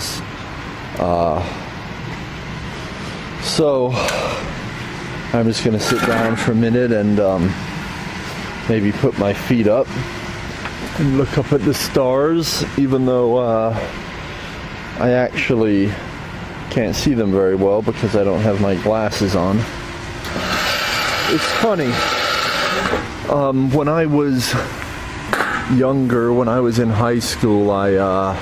this. So I'm just going to sit down for a minute and maybe put my feet up and look up at the stars, even though I actually can't see them very well because I don't have my glasses on. It's funny, when I was younger, when I was in high school, I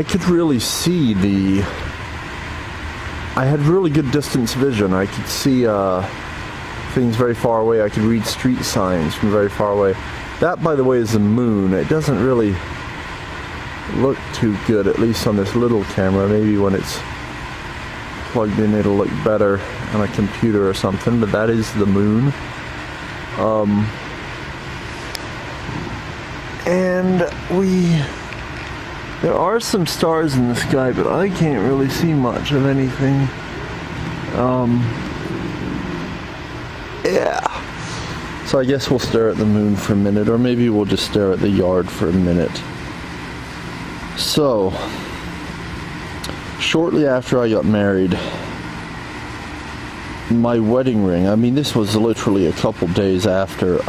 could really see I had really good distance vision. I could see things very far away. I could read street signs from very far away. That, by the way, is the moon. It doesn't really look too good, at least on this little camera. Maybe when it's plugged in it'll look better on a computer or something, but that is the moon. And there are some stars in the sky, but I can't really see much of anything. Yeah. So I guess we'll stare at the moon for a minute, or maybe we'll just stare at the yard for a minute. So, shortly after I got married, my wedding ring, I mean, this was literally a couple days after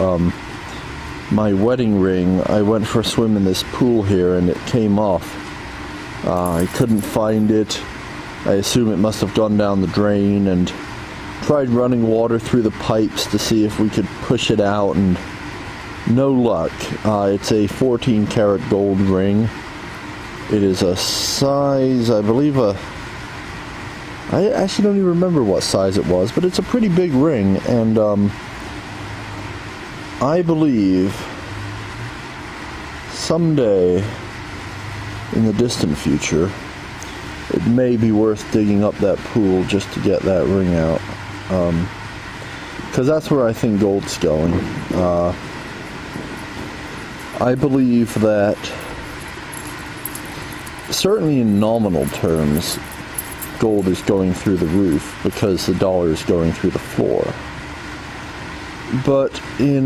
my wedding ring, I went for a swim in this pool here and it came off. I couldn't find it. I assume it must have gone down the drain, and tried running water through the pipes to see if we could push it out, and no luck. It's a 14 karat gold ring. It is a size, I believe I actually don't even remember what size it was, but it's a pretty big ring, and I believe someday in the distant future it may be worth digging up that pool just to get that ring out, because that's where I think gold's going. I believe that certainly in nominal terms gold is going through the roof because the dollar is going through the floor. But in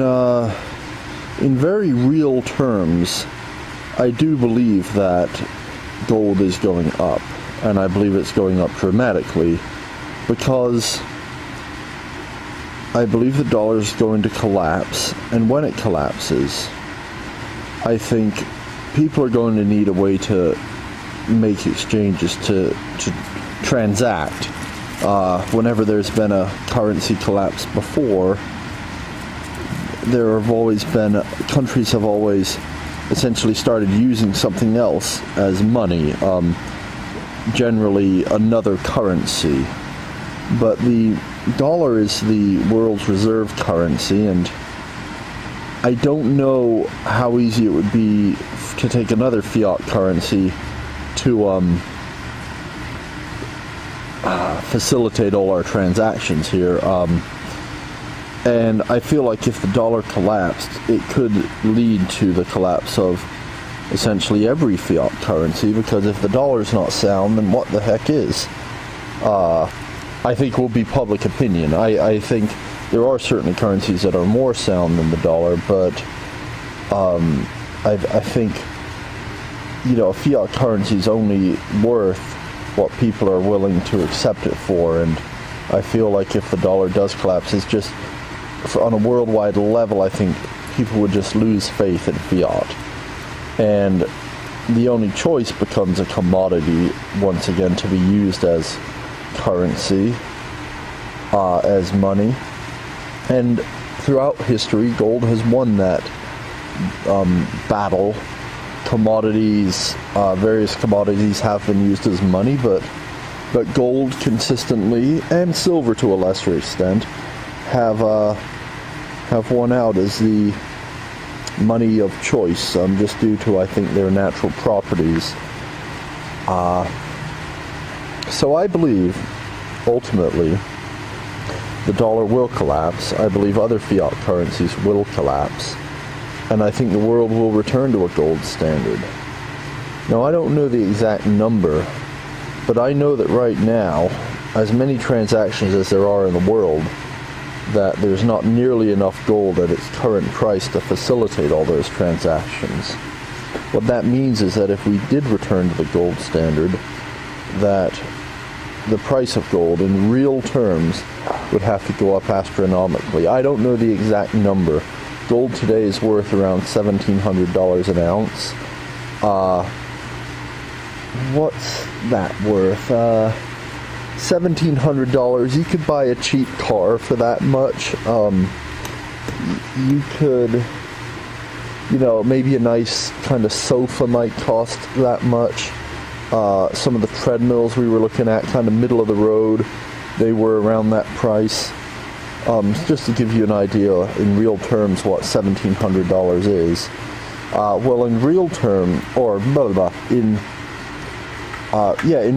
very real terms, I do believe that gold is going up, and I believe it's going up dramatically, because I believe the dollar is going to collapse, and when it collapses, I think people are going to need a way to make exchanges, to transact. Whenever there's been a currency collapse before, countries have always essentially started using something else as money, generally another currency. But the dollar is the world's reserve currency, and I don't know how easy it would be to take another fiat currency to facilitate all our transactions here. And I feel like if the dollar collapsed, it could lead to the collapse of essentially every fiat currency, because if the dollar's not sound, then what the heck is? I think will be public opinion. I think there are certainly currencies that are more sound than the dollar, but I think, a fiat currency is only worth what people are willing to accept it for, and I feel like if the dollar does collapse, it's just, on a worldwide level, I think people would just lose faith in fiat, and the only choice becomes a commodity once again to be used as currency, as money. And throughout history, gold has won that battle. Commodities, various commodities have been used as money, but gold consistently, and silver to a lesser extent, have won out as the money of choice, just due to, I think, their natural properties. So I believe, ultimately, the dollar will collapse. I believe other fiat currencies will collapse, and I think the world will return to a gold standard. Now, I don't know the exact number, but I know that right now, as many transactions as there are in the world, that there's not nearly enough gold at its current price to facilitate all those transactions. What that means is that if we did return to the gold standard, that the price of gold in real terms would have to go up astronomically. I don't know the exact number. Gold today is worth around $1,700 an ounce. What's that worth? $1,700. You could buy a cheap car for that much. You could, maybe a nice kind of sofa might cost that much. Some of the treadmills we were looking at, kind of middle of the road, they were around that price. Just to give you an idea in real terms what $1,700 is. Well, in real term, or in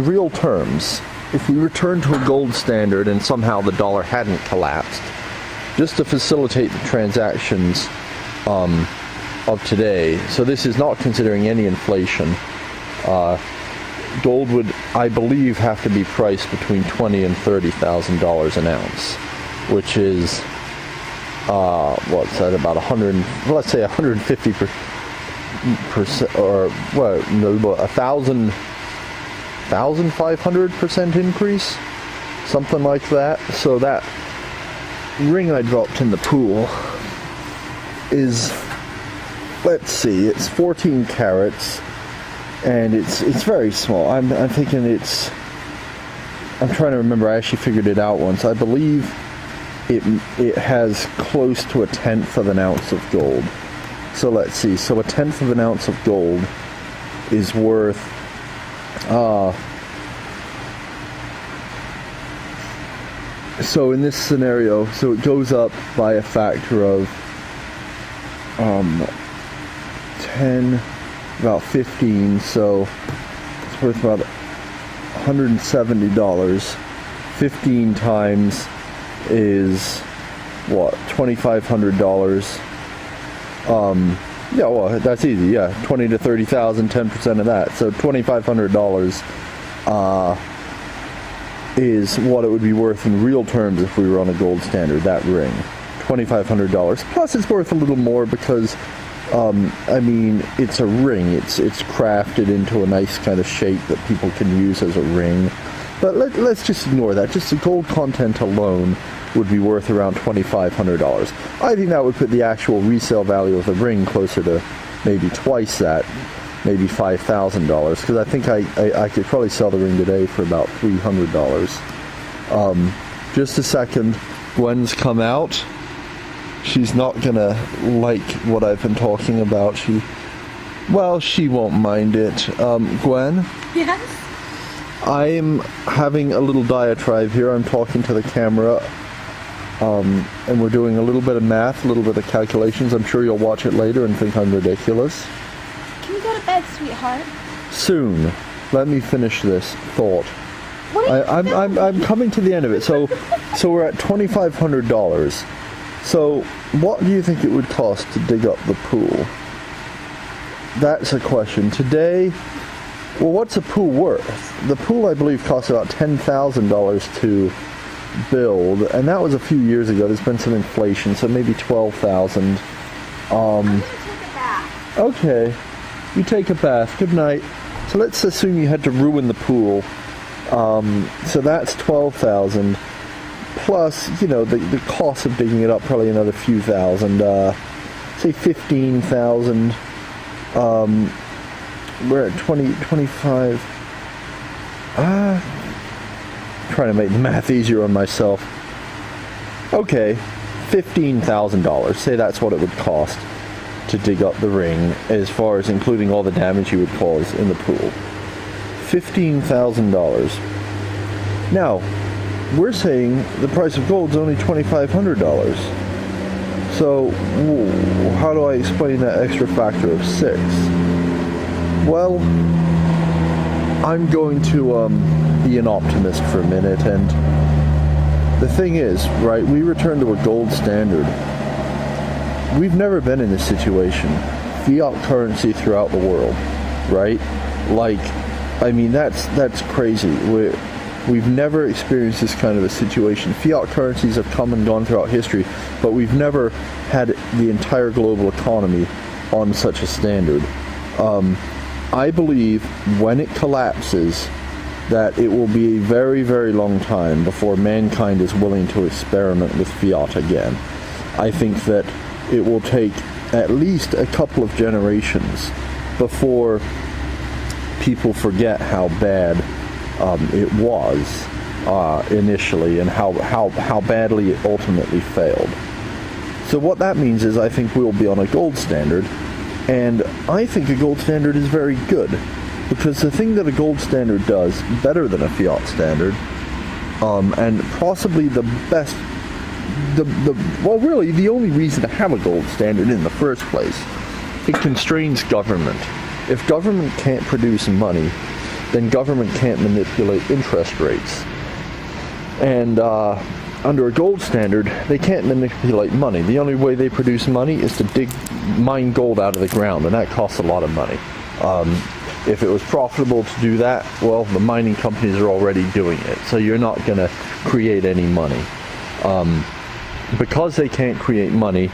real terms, if we return to a gold standard and somehow the dollar hadn't collapsed, just to facilitate the transactions of today, so this is not considering any inflation, gold would, I believe, have to be priced between $20,000 and $30,000 an ounce, which is what's that, about 150%, or what? No, 1,500% increase, something like that. So that ring I dropped in the pool is, let's see, it's 14 carats. And it's very small. I'm thinking I'm trying to remember, I actually figured it out once. I believe it has close to 1/10 of an ounce of gold. So let's see. So 1/10 of an ounce of gold is worth so in this scenario, so it goes up by a factor of 10, about 15, so it's worth about $170. 15 times is what, $2,500. Yeah, well, that's easy. Yeah, 20 to 30,000, 10% of that. So $2,500 is what it would be worth in real terms if we were on a gold standard. That ring, $2,500. Plus, it's worth a little more because, I mean, it's a ring. It's crafted into a nice kind of shape that people can use as a ring. But let's just ignore that. Just the gold content alone would be worth around $2,500. I think that would put the actual resale value of the ring closer to maybe twice that, maybe $5,000, because I think I could probably sell the ring today for about $300. Just a second. Gwen's come out. She's not gonna like what I've been talking about. She won't mind it. Gwen? Yes? I'm having a little diatribe here. I'm talking to the camera, and we're doing a little bit of math, a little bit of calculations. I'm sure you'll watch it later and think I'm ridiculous. Can we go to bed, sweetheart? Soon. Let me finish this thought. What are you I'm coming to the end of it. So we're at $2,500. So what do you think it would cost to dig up the pool? That's a question. Today, well, what's a pool worth? The pool, I believe, costs about $10,000 to build, and that was a few years ago. There's been some inflation, so maybe $12,000. I'm gonna take a bath. Okay, you take a bath. Good night. So let's assume you had to ruin the pool. So that's $12,000 plus, the cost of digging it up, probably another few thousand. Say $15,000. We're at 25. Trying to make the math easier on myself. Okay, $15,000. Say that's what it would cost to dig up the ring, as far as including all the damage you would cause in the pool. $15,000. Now, we're saying the price of gold is only $2,500. So, how do I explain that extra factor of 6? Well, I'm going to be an optimist for a minute, and the thing is, right, we return to a gold standard. We've never been in this situation. Fiat currency throughout the world, right? Like, I mean, that's crazy. We've never experienced this kind of a situation. Fiat currencies have come and gone throughout history, but we've never had the entire global economy on such a standard. I believe when it collapses, that it will be a very, very long time before mankind is willing to experiment with fiat again. I think that it will take at least a couple of generations before people forget how bad it was initially, and how badly it ultimately failed. So what that means is I think we'll be on a gold standard, and I think a gold standard is very good, because the thing that a gold standard does better than a fiat standard, and possibly the best, well, really the only reason to have a gold standard in the first place, it constrains government. If government can't produce money, then government can't manipulate interest rates. And under a gold standard, they can't manipulate money. The only way they produce money is to mine gold out of the ground, and that costs a lot of money. If it was profitable to do that, well, the mining companies are already doing it, so you're not going to create any money. Because they can't create money,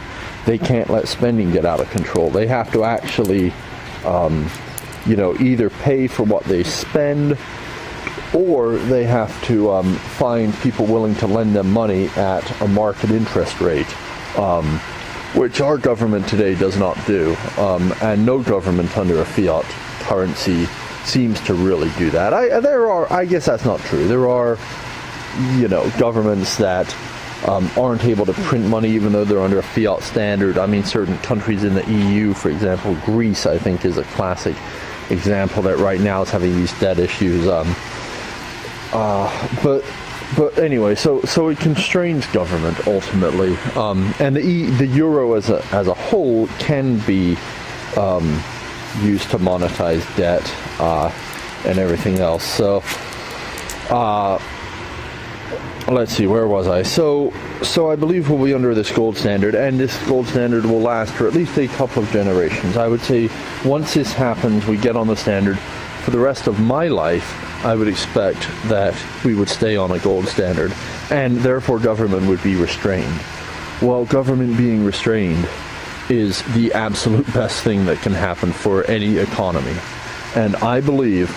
they can't let spending get out of control. They have to actually, either pay for what they spend, or they have to find people willing to lend them money at a market interest rate, which our government today does not do, and no government under a fiat currency seems to really do that. I guess that's not true. There are, governments that aren't able to print money even though they're under a fiat standard. I mean, certain countries in the EU, for example, Greece, I think, is a classic example that right now is having these debt issues. But anyway, so it constrains government ultimately, and the euro as a whole can be used to monetize debt and everything else. So let's see, where was I? So I believe we'll be under this gold standard, and this gold standard will last for at least a couple of generations. I would say once this happens, we get on the standard. For the rest of my life, I would expect that we would stay on a gold standard, and therefore government would be restrained. Well, government being restrained is the absolute best thing that can happen for any economy. And I believe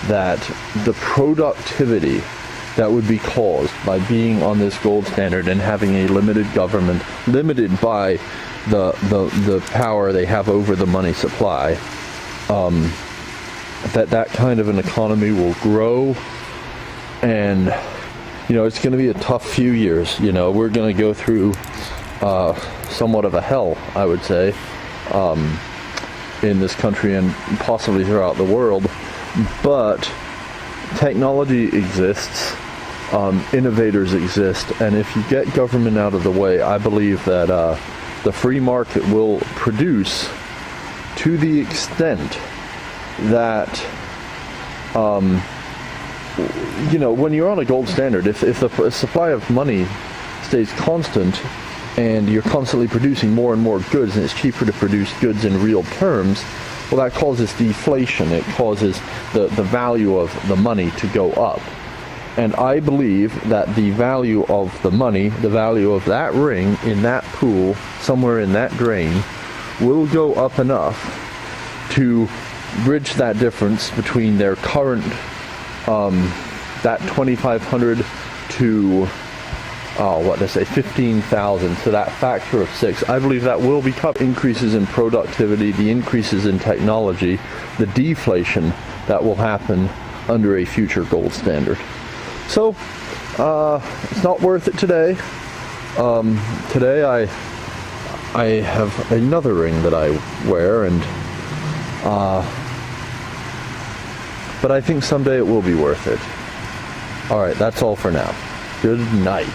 that the productivity that would be caused by being on this gold standard and having a limited government, limited by the power they have over the money supply, that kind of an economy will grow. And it's going to be a tough few years. We're going to go through somewhat of a hell, I would say, in this country and possibly throughout the world. But technology exists, innovators exist, and if you get government out of the way, I believe that the free market will produce to the extent that when you're on a gold standard, if the supply of money stays constant and you're constantly producing more and more goods, and it's cheaper to produce goods in real terms, well, that causes deflation. It causes the value of the money to go up. And I believe that the value of the money, the value of that ring in that pool, somewhere in that drain, will go up enough to bridge that difference between their current, that 2,500 to 15,000, so that factor of 6. I believe that will become increases in productivity, the increases in technology, the deflation that will happen under a future gold standard. So it's not worth it today. Today I have another ring that I wear, and but I think someday it will be worth it. All right, that's all for now. Good night.